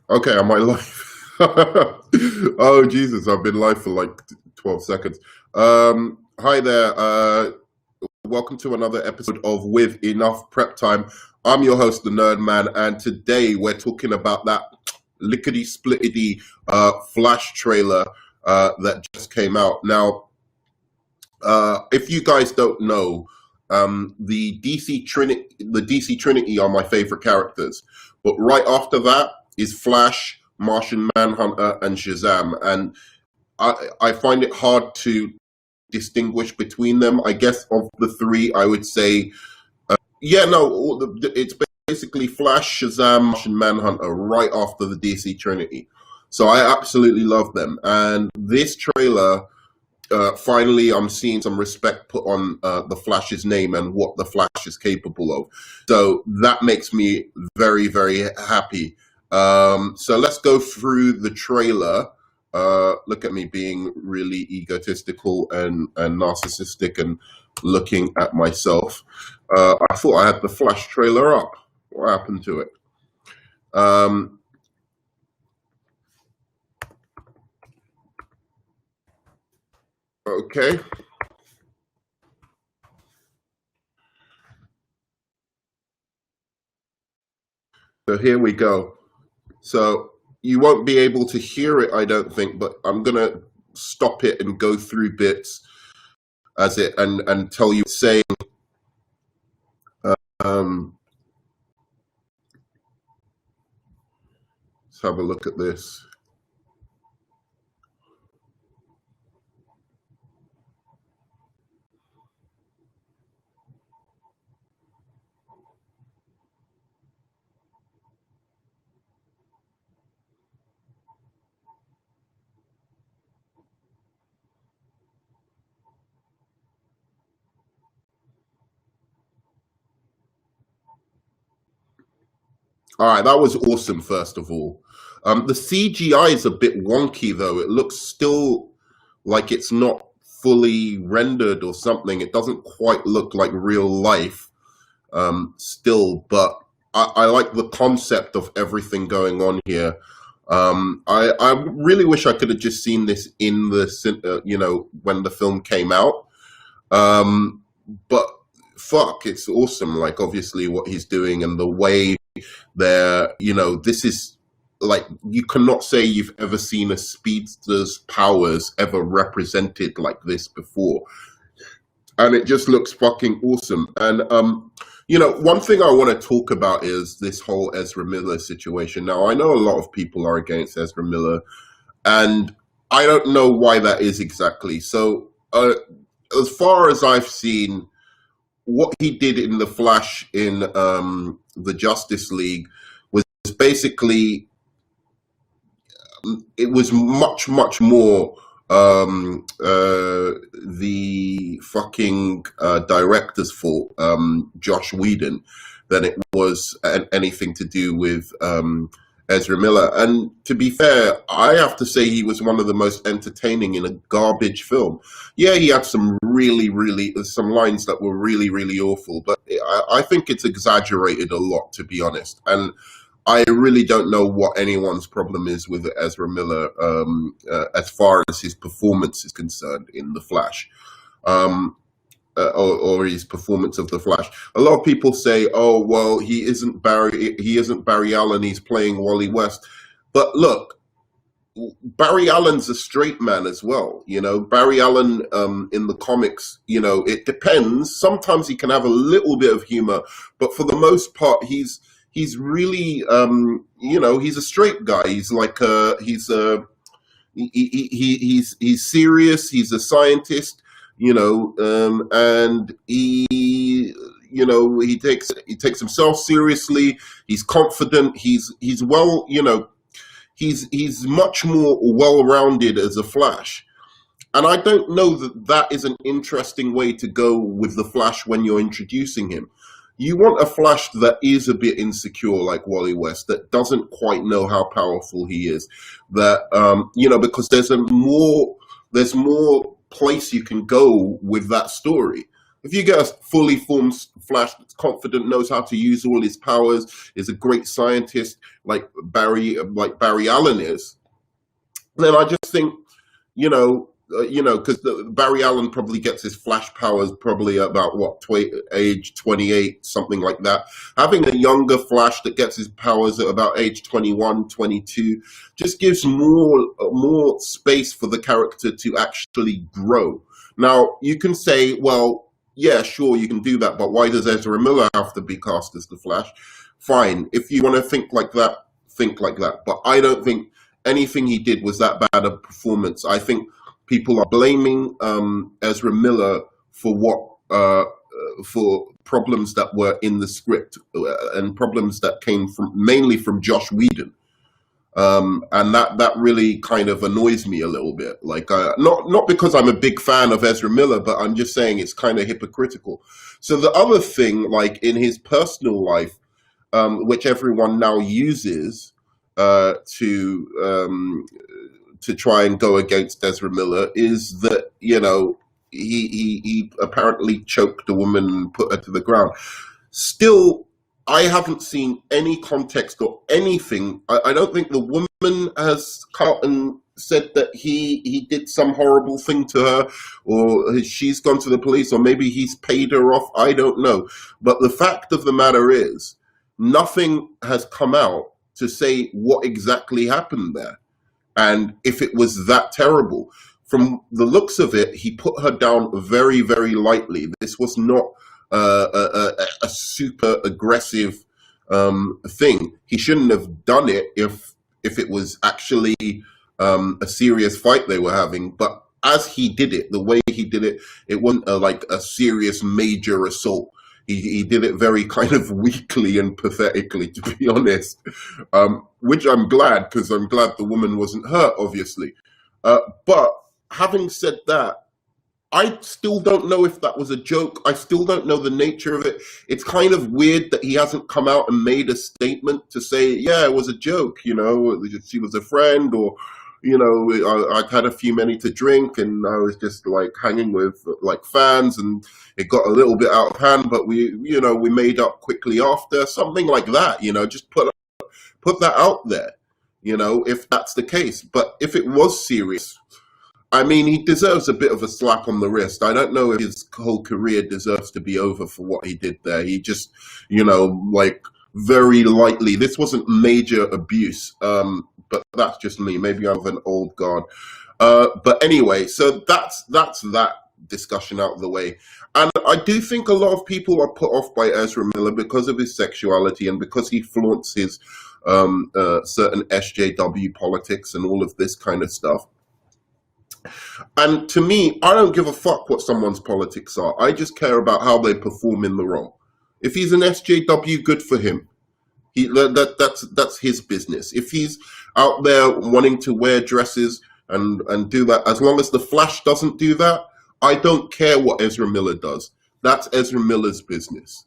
Okay, am I live? Oh Jesus, I've been live for like 12 seconds. Hi there. Welcome to another episode of With Enough Prep Time. I'm your host, the Nerd Man, and today we're talking about that lickety splittity Flash trailer that just came out. Now, if you guys don't know, the DC Trinity are my favorite characters, but right after that is Flash, Martian Manhunter, and Shazam, and I find it hard to distinguish between them. I guess of the three, I would say, yeah, no, it's basically Flash, Shazam, Martian Manhunter right after the DC Trinity. So I absolutely love them, and this trailer finally, I'm seeing some respect put on the Flash's name and what the Flash is capable of. So that makes me very, very happy. So let's go through the trailer. Look at me being really egotistical and narcissistic and looking at myself. I thought I had the Flash trailer up. What happened to it? Okay. So here we go. So you won't be able to hear it, I don't think, but I'm gonna stop it and go through bits as it and tell you saying. Um, let's have a look at this. All right, that was awesome. First of all, the CGI is a bit wonky though. It looks still like it's not fully rendered or something. It doesn't quite look like real life still, but I like the concept of everything going on here. I really wish I could have just seen this in the when the film came out. But fuck, it's awesome. Like obviously what he's doing and the way this is like, you cannot say you've ever seen a speedster's powers ever represented like this before, and it just looks fucking awesome. And one thing I want to talk about is this whole Ezra Miller situation. Now I know a lot of people are against Ezra Miller, and I don't know why that is exactly. So as far as I've seen, what he did in the Flash in the Justice League was basically, it was much more the fucking director's fault, Josh Whedon, than it was anything to do with Ezra Miller. And to be fair, I have to say he was one of the most entertaining in a garbage film. Yeah, he had some some lines that were really awful, but I think it's exaggerated a lot, to be honest. And I really don't know what anyone's problem is with Ezra Miller as far as his performance is concerned in The Flash. Or his performance of the Flash. A lot of people say, "Oh, well, he isn't Barry Allen. He's playing Wally West." But look, Barry Allen's a straight man as well. Barry Allen in the comics, it depends. Sometimes he can have a little bit of humor, but for the most part, he's really he's a straight guy. He's like he's serious. He's a scientist. And he takes himself seriously. He's confident. He's well, he's much more well-rounded as a Flash. And I don't know that is an interesting way to go with the Flash when you're introducing him. You want a Flash that is a bit insecure, like Wally West, that doesn't quite know how powerful he is. That because there's more place you can go with that story. If you get a fully Flash that's confident, knows how to use all his powers, is a great scientist like Barry Allen is, then I just think, because Barry Allen probably gets his Flash powers probably about age 28, something like that. Having a younger Flash that gets his powers at about age 21, 22, just gives more space for the character to actually grow. Now, you can say, well, yeah, sure, you can do that, but why does Ezra Miller have to be cast as the Flash? Fine, if you want to think like that, think like that. But I don't think anything he did was that bad a performance. I think people are blaming Ezra Miller for for problems that were in the script and problems that came mainly from Joss Whedon. And that really kind of annoys me a little bit. Like, not because I'm a big fan of Ezra Miller, but I'm just saying it's kind of hypocritical. So the other thing, like in his personal life, which everyone now uses to try and go against Ezra Miller, is that he apparently choked a woman and put her to the ground. Still, I haven't seen any context or anything. I don't think the woman has come out and said that he did some horrible thing to her, or she's gone to the police, or maybe he's paid her off. I don't know. But the fact of the matter is, nothing has come out to say what exactly happened there. And if it was that terrible, from the looks of it, he put her down very, very lightly. This was not a super aggressive thing. He shouldn't have done it if it was actually a serious fight they were having. But as he did it, the way he did it, it wasn't like a serious major assault. He did it very kind of weakly and pathetically, to be honest, which I'm glad, because I'm glad the woman wasn't hurt, obviously. But having said that, I still don't know if that was a joke. I still don't know the nature of it. It's kind of weird that he hasn't come out and made a statement to say, yeah, it was a joke, she was a friend, or, I'd had a few many to drink and I was just like hanging with like fans and it got a little bit out of hand, but we made up quickly after, something like that, just put that out there, if that's the case. But if it was serious, I mean, he deserves a bit of a slap on the wrist. I don't know if his whole career deserves to be over for what he did there. He just, like very lightly, this wasn't major abuse, but that's just me. Maybe I'm an old guard. But anyway, so that's that discussion out of the way. And I do think a lot of people are put off by Ezra Miller because of his sexuality and because he flaunts his certain SJW politics and all of this kind of stuff. And to me, I don't give a fuck what someone's politics are. I just care about how they perform in the role. If he's an SJW, good for him. That's his business. If he's out there wanting to wear dresses and do that, as long as the Flash doesn't do that, I don't care what Ezra Miller does. That's Ezra Miller's business.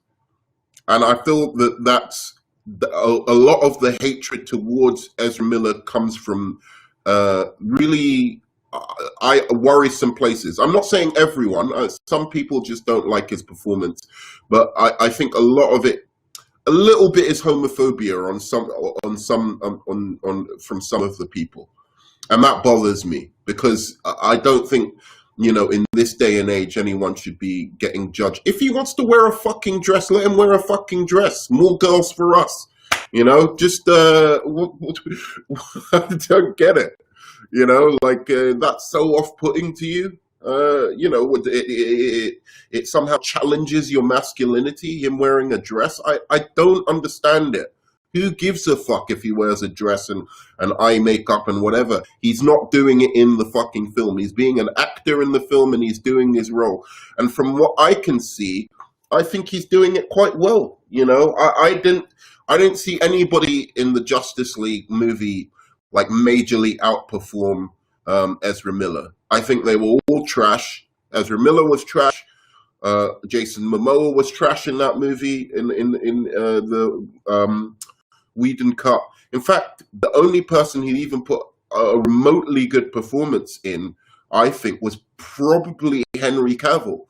And I feel that that's a lot of the hatred towards Ezra Miller comes from really worrisome places. I'm not saying everyone. Some people just don't like his performance, but I think a lot of it, a little bit, is homophobia from some of the people, and that bothers me because I don't think in this day and age anyone should be getting judged. If he wants to wear a fucking dress, let him wear a fucking dress. More girls for us. Just I don't get it. That's so off-putting to you. It somehow challenges your masculinity, him wearing a dress. I don't understand it. Who gives a fuck if he wears a dress and eye makeup and whatever? He's not doing it in the fucking film. He's being an actor in the film and he's doing his role. And from what I can see, I think he's doing it quite well. I didn't see anybody in the Justice League movie like majorly outperform Ezra Miller. I think they were all trash. Ezra Miller was trash. Jason Momoa was trash in that movie in the Whedon cut. In fact, the only person he even put a remotely good performance in, I think, was probably Henry Cavill.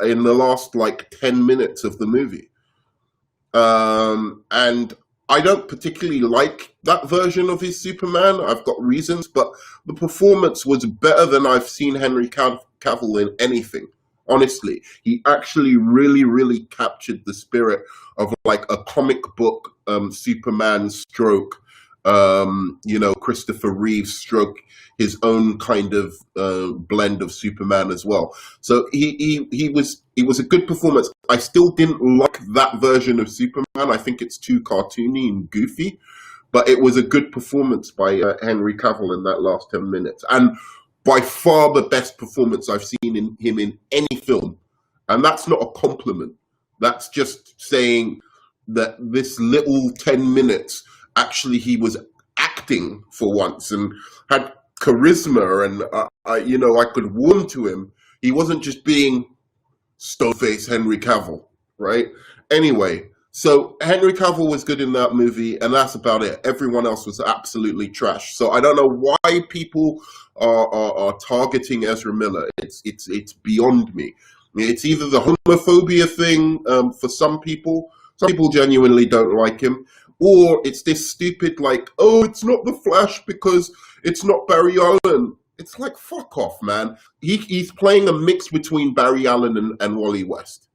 in the last like 10 minutes of the movie. And I don't particularly like that version of his Superman. I've got reasons, but the performance was better than I've seen Henry Cavill in anything. Honestly, he actually really, really captured the spirit of like a comic book Superman stroke, Christopher Reeves stroke, his own kind of blend of Superman as well. So he was a good performance. I still didn't like that version of Superman. I think it's too cartoony and goofy, but it was a good performance by Henry Cavill in that last 10 minutes, and by far the best performance I've seen him in any film. And that's not a compliment. That's just saying that this little 10 minutes, actually he was acting for once and had charisma, and I could warm to him. He wasn't just being stone-faced Henry Cavill, right? Anyway, so Henry Cavill was good in that movie, and that's about it. Everyone else was absolutely trash. So I don't know why people are targeting Ezra Miller. It's beyond me. It's either the homophobia thing for some people. Some people genuinely don't like him, or it's this stupid like, oh, it's not the Flash because it's not Barry Allen. It's like, fuck off, man. He's playing a mix between Barry Allen and Wally West.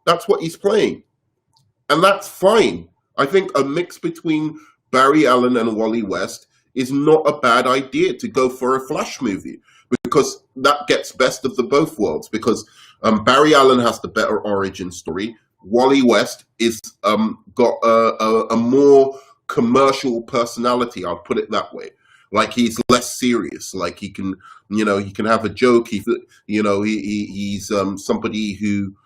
That's what he's playing. And that's fine. I think a mix between Barry Allen and Wally West is not a bad idea to go for a Flash movie, because that gets best of the both worlds. Because Barry Allen has the better origin story. Wally West is got a more commercial personality. I'll put it that way. Like, he's less serious. Like, he can have a joke. He's somebody who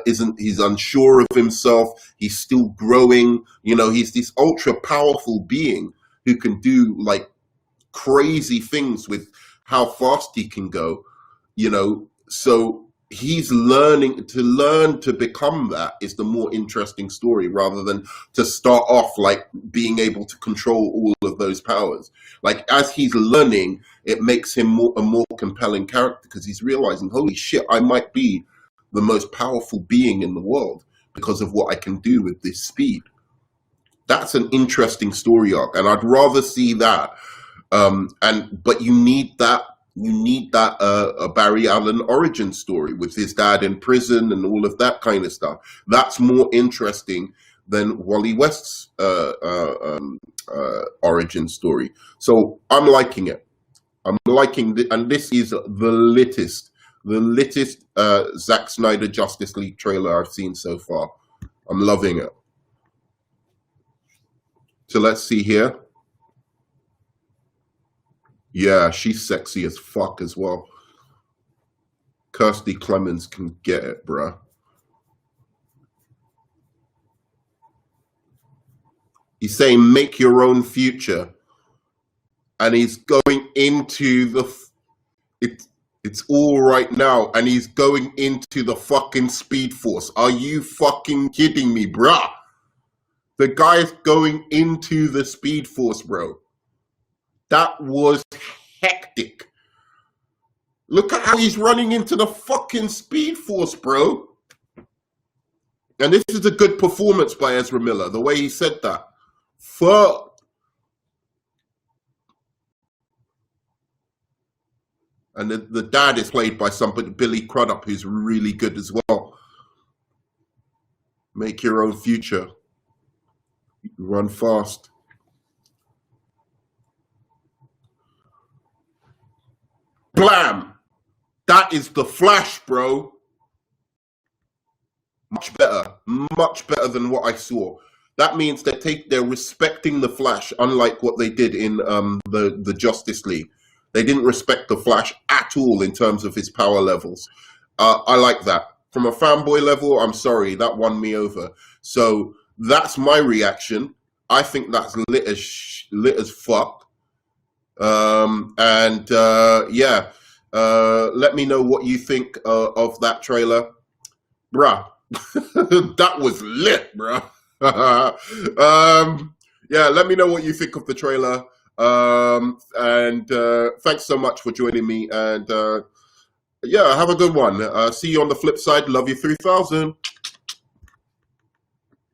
he's unsure of himself. He's still growing. He's this ultra powerful being who can do like crazy things with how fast he can go. So he's learn to become that is the more interesting story, rather than to start off like being able to control all of those powers. Like, as he's learning, it makes him a more compelling character, because he's realizing, holy shit, I might be the most powerful being in the world because of what I can do with this speed. That's an interesting story arc, and I'd rather see that. But you need that. You need that a Barry Allen origin story with his dad in prison and all of that kind of stuff. That's more interesting than Wally West's origin story. So I'm liking it. I'm liking it, and this is the littest Zack Snyder Justice League trailer I've seen so far. I'm loving it. So let's see here. Yeah, she's sexy as fuck as well. Kirsty Clemens can get it, bruh. He's saying make your own future. And he's going into it's all right now, and he's going into the fucking Speed Force. Are you fucking kidding me, bruh? The guy's going into the Speed Force, bro. That was hectic. Look at how he's running into the fucking Speed Force, bro. And this is a good performance by Ezra Miller, the way he said that. Fuck. And the dad is played by somebody, Billy Crudup, who's really good as well. Make your own future. Run fast. Blam! That is the Flash, bro. Much better than what I saw. That means they're respecting the Flash, unlike what they did in the Justice League. They didn't respect the Flash at all in terms of his power levels. I like that. From a fanboy level, I'm sorry, that won me over. So that's my reaction. I think that's lit as fuck. Yeah. Let me know what you think of that trailer. Bruh. That was lit, bruh. Yeah, let me know what you think of the trailer. Thanks so much for joining me, and Yeah, have a good one. See you on the flip side. Love you 3000.